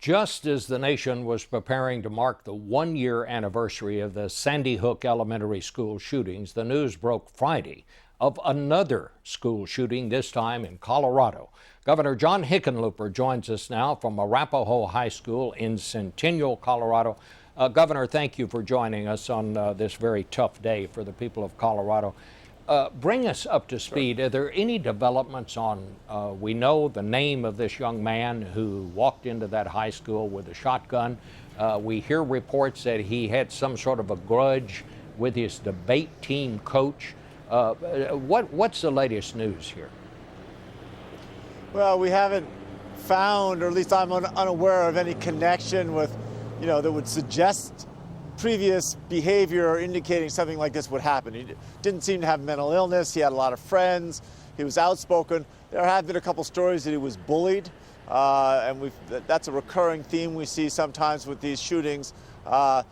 Just as the nation was preparing to mark the one-year anniversary of the Sandy Hook Elementary School shootings, the news broke Friday of another school shooting, this time in Colorado. Governor John Hickenlooper joins us now from Arapahoe High School in Centennial, Colorado. Governor, thank you for joining us on this very tough day for the people of Colorado. Bring us up to speed. Are there any developments on, we know the name of this young man who walked into that high school with a shotgun. We hear reports that he had some sort of a grudge with his debate team coach. What's the latest news here? Well, we haven't found, or at least I'm unaware of any connection with, that would suggest previous behavior indicating something like this would happen. He didn't seem to have mental illness. He had a lot of friends. He was outspoken. There have been a couple stories that he was bullied, and that's a recurring theme we see sometimes with these shootings. But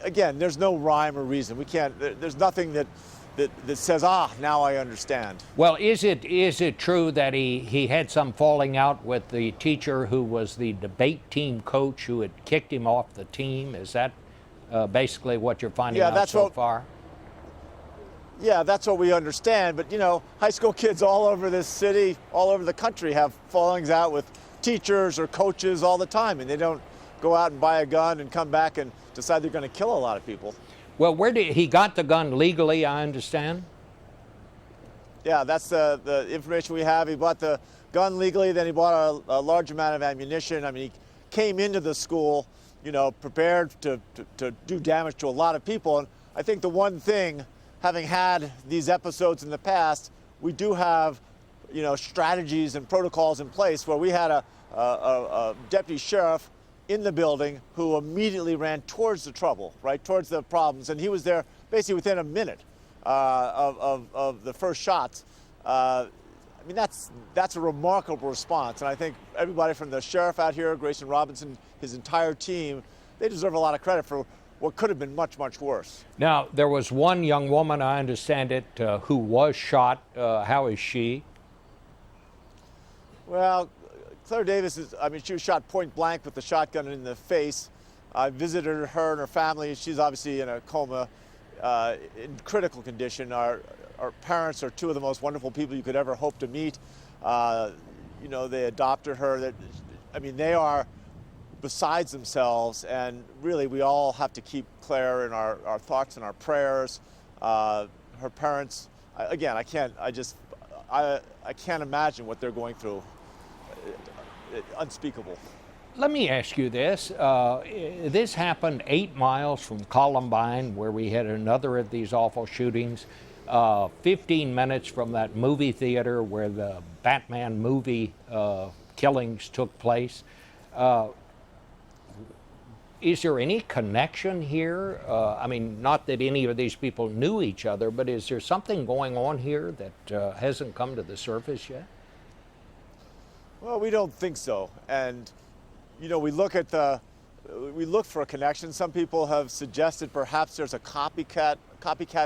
again, there's no rhyme or reason. There's nothing that says, now I understand. Well, is it true that he had some falling out with the teacher who was the debate team coach who had kicked him off the team? Is that basically what you're finding out so far? Yeah, that's what we understand. But, high school kids all over this city, all over the country have fallings out with teachers or coaches all the time. And they don't go out and buy a gun and come back and decide they're going to kill a lot of people. Well, he got the gun legally, I understand? Yeah, that's the information we have. He bought the gun legally, then he bought a large amount of ammunition. I mean, he came into the school prepared to do damage to a lot of people. And I think the one thing, having had these episodes in the past, we do have, strategies and protocols in place where we had a deputy sheriff in the building who immediately ran towards the trouble, right, towards the problems. And he was there basically within a minute of the first shots. I mean, that's a remarkable response, and I think everybody from the sheriff out here, Grayson Robinson, his entire team, they deserve a lot of credit for what could have been much, much worse. Now, there was one young woman, I understand it, who was shot. How is she? Well, Claire Davis she was shot point blank with the shotgun in the face. I visited her and her family. She's obviously in a coma, in critical condition. Our parents are two of the most wonderful people you could ever hope to meet. They adopted her. They are besides themselves, and really we all have to keep Claire in our thoughts and our prayers. Her parents, again, I can't imagine what they're going through. Unspeakable. Let me ask you this. This happened 8 miles from Columbine, where we had another of these awful shootings. 15 minutes from that movie theater where the Batman movie killings took place. Is there any connection here? Not that any of these people knew each other, but is there something going on here that hasn't come to the surface yet? Well, we don't think so. And, we look for a connection. Some people have suggested perhaps there's a copycat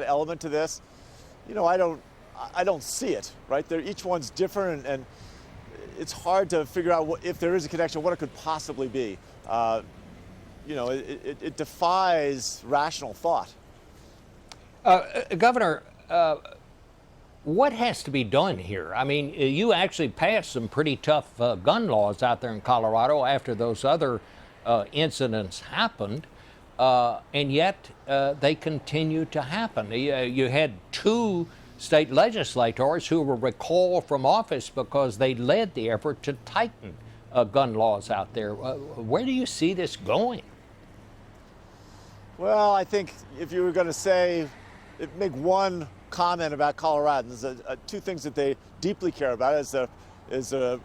element to this. I don't see it, right? Each one's different, and it's hard to figure out if there is a connection, what it could possibly be. It defies rational thought. Governor, what has to be done here? You actually passed some pretty tough gun laws out there in Colorado after those other incidents happened. And yet they continue to happen. You had 2 state legislators who were recalled from office because they led the effort to tighten gun laws out there. Where do you see this going? Well, I think if you were going to make one comment about Coloradans, 2 things that they deeply care about is the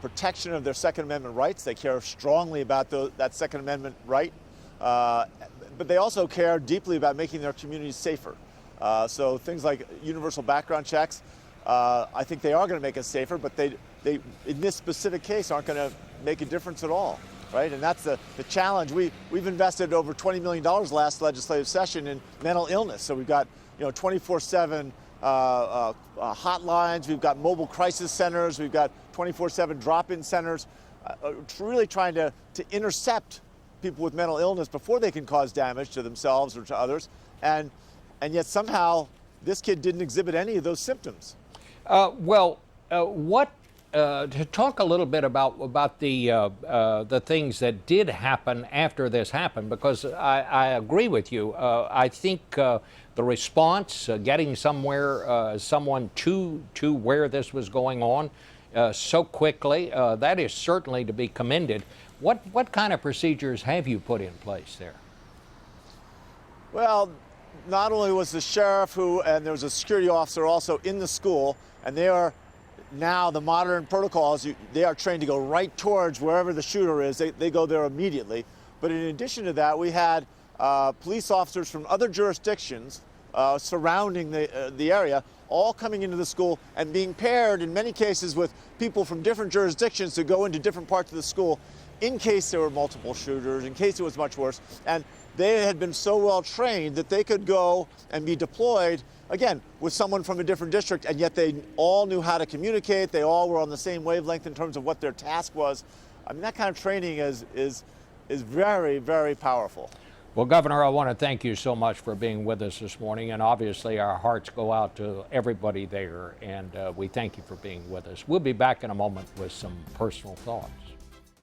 protection of their Second Amendment rights. They care strongly about that Second Amendment right. But they also care deeply about making their communities safer. So things like universal background checks, I think they are going to make us safer, but they in this specific case aren't going to make a difference at all, right? And that's the challenge. We've invested over $20 million last legislative session in mental illness. So we've got 24/7 hotlines. We've got mobile crisis centers. We've got 24/7 drop-in centers. really trying to intercept people with mental illness before they can cause damage to themselves or to others. And yet somehow this kid didn't exhibit any of those symptoms. To talk a little bit about the things that did happen after this happened, because I agree with you. I think the response, getting someone to where this was going on so quickly, that is certainly to be commended. What kind of procedures have you put in place there? Well, not only was the sheriff and there was a security officer also in the school, and they are now the modern protocols, they are trained to go right towards wherever the shooter is. They go there immediately. But in addition to that, we had police officers from other jurisdictions surrounding the area, all coming into the school and being paired in many cases with people from different jurisdictions to go into different parts of the school in case there were multiple shooters, in case it was much worse. And they had been so well trained that they could go and be deployed, again, with someone from a different district, and yet they all knew how to communicate. They all were on the same wavelength in terms of what their task was. I mean, that kind of training is very, very powerful. Well, Governor, I want to thank you so much for being with us this morning, and obviously our hearts go out to everybody there, and we thank you for being with us. We'll be back in a moment with some personal thoughts.